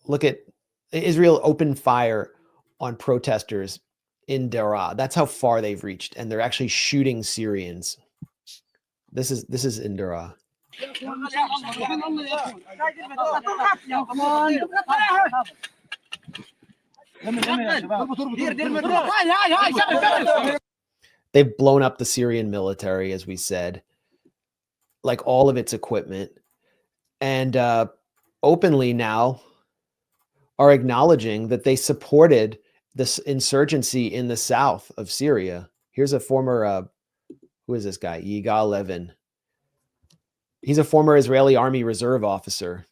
look at Israel opened fire on protesters in Daraa. That's how far they've reached, and they're actually shooting Syrians. This is in Daraa. They've blown up the Syrian military, as we said, like all of its equipment, and openly now are acknowledging that they supported this insurgency in the south of Syria. Here's a former, who is this guy? Yigal Levin. He's a former Israeli army reserve officer,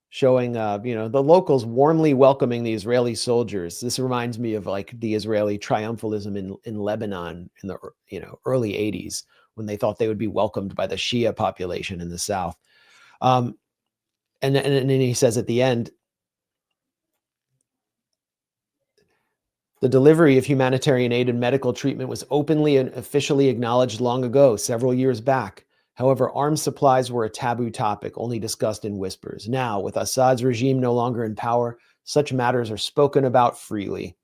showing, the locals warmly welcoming the Israeli soldiers. This reminds me of like the Israeli triumphalism in Lebanon in the early 80s, when they thought they would be welcomed by the Shia population in the south. And then he says at the end, the delivery of humanitarian aid and medical treatment was openly and officially acknowledged long ago, several years back. However, arms supplies were a taboo topic, only discussed in whispers. Now, with Assad's regime no longer in power, such matters are spoken about freely.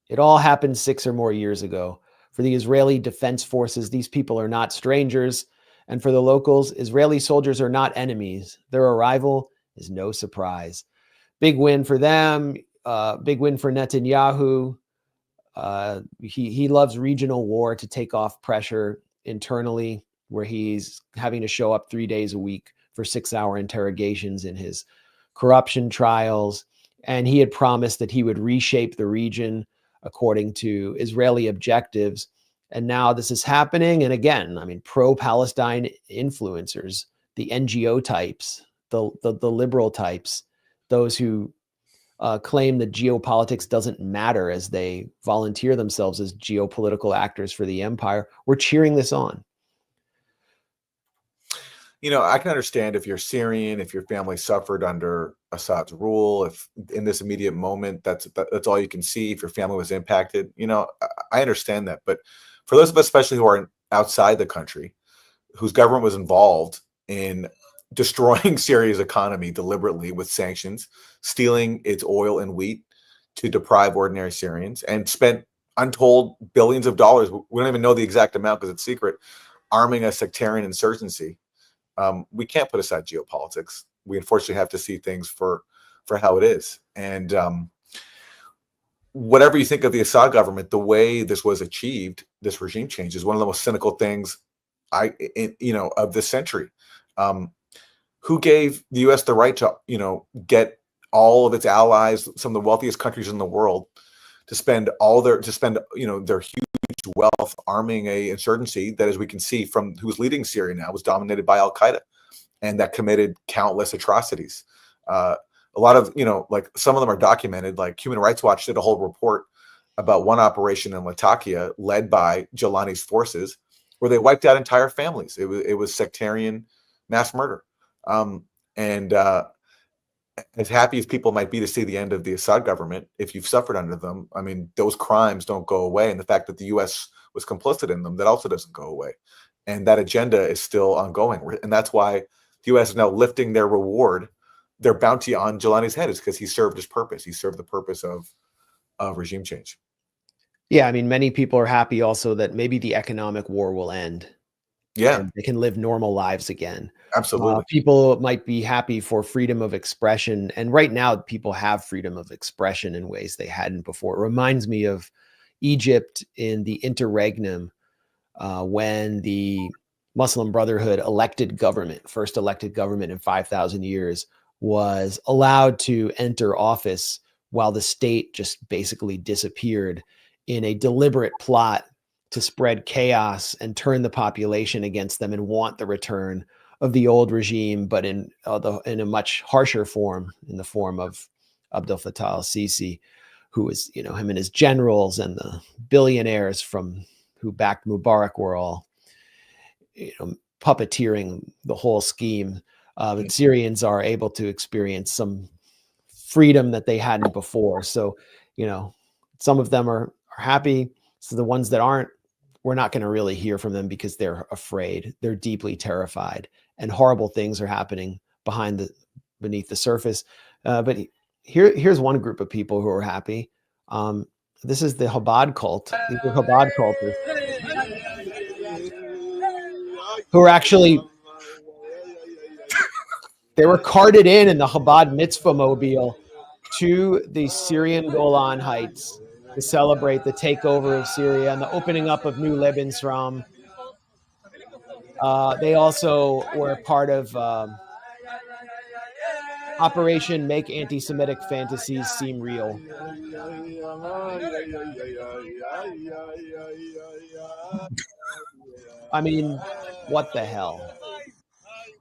It all happened 6 or more years ago. For the Israeli Defense Forces, these people are not strangers. And for the locals, Israeli soldiers are not enemies. Their arrival is no surprise. Big win for them. Big win for Netanyahu. He loves regional war to take off pressure internally, where he's having to show up 3 days a week for 6-hour interrogations in his corruption trials. And he had promised that he would reshape the region according to Israeli objectives. And now this is happening. And again, I mean, pro-Palestine influencers, the NGO types, the liberal types, those who claim that geopolitics doesn't matter as they volunteer themselves as geopolitical actors for the empire, we're cheering this on. I can understand if you're Syrian, if your family suffered under Assad's rule, if in this immediate moment, that's all you can see, if your family was impacted, I understand that. But for those of us, especially who are outside the country, whose government was involved in destroying Syria's economy deliberately with sanctions, stealing its oil and wheat to deprive ordinary Syrians, and spent untold billions of dollars, we don't even know the exact amount because it's secret, arming a sectarian insurgency. We can't put aside geopolitics. We unfortunately have to see things for how it is. And whatever you think of the Assad government, the way this was achieved, this regime change, is one of the most cynical things of this century. Who gave the U.S. the right to, get all of its allies, some of the wealthiest countries in the world, to spend their huge wealth arming a insurgency that, as we can see from who's leading Syria now, was dominated by Al Qaeda, and that committed countless atrocities. A lot of, like some of them are documented. Like Human Rights Watch did a whole report about one operation in Latakia led by Jilani's forces, where they wiped out entire families. It was sectarian mass murder. And as happy as people might be to see the end of the Assad government, if you've suffered under them, I mean, those crimes don't go away. And the fact that the U.S. was complicit in them, that also doesn't go away. And that agenda is still ongoing. And that's why the U.S. is now lifting their reward, their bounty on Jilani's head, is because he served his purpose. He served the purpose of regime change. Yeah, I mean, many people are happy also that maybe the economic war will end. Yeah, and they can live normal lives again. Absolutely. People might be happy for freedom of expression. And right now, people have freedom of expression in ways they hadn't before. It reminds me of Egypt in the interregnum, when the Muslim Brotherhood first elected government in 5,000 years, was allowed to enter office while the state just basically disappeared in a deliberate plot to spread chaos and turn the population against them and want the return of the old regime, but in a much harsher form, in the form of Abdel Fattah al-Sisi, who was, him and his generals and the billionaires who backed Mubarak were all, puppeteering the whole scheme. And Syrians are able to experience some freedom that they hadn't before. So, some of them are happy. So the ones that aren't, we're not going to really hear from them because they're afraid. They're deeply terrified, and horrible things are happening behind beneath the surface. But here's one group of people who are happy. This is the Chabad cult. These are Chabad cultists who are actually, they were carted in the Chabad mitzvah mobile to the Syrian Golan Heights to celebrate the takeover of Syria and the opening up of New Lebensraum. They also were part of Operation Make Anti-Semitic Fantasies Seem Real. I mean, what the hell?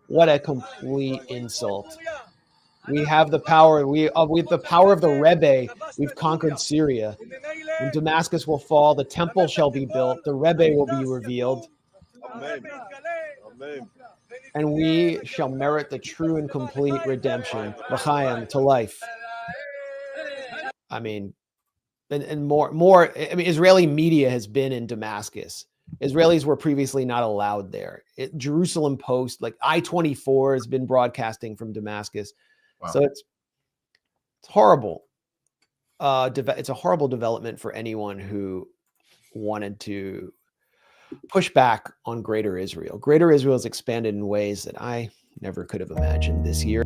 What a complete insult. We have the power. With the power of the Rebbe, we've conquered Syria. When Damascus will fall, the temple shall be built, the Rebbe will be revealed. Amen. Amen. And we shall merit the true and complete redemption, l'chaim, to life. I mean, and more. I mean, Israeli media has been in Damascus. Israelis were previously not allowed there. Jerusalem Post, like I-24, has been broadcasting from Damascus. Wow. So it's horrible. It's a horrible development for anyone who wanted to push back on Greater Israel. Greater Israel has expanded in ways that I never could have imagined this year.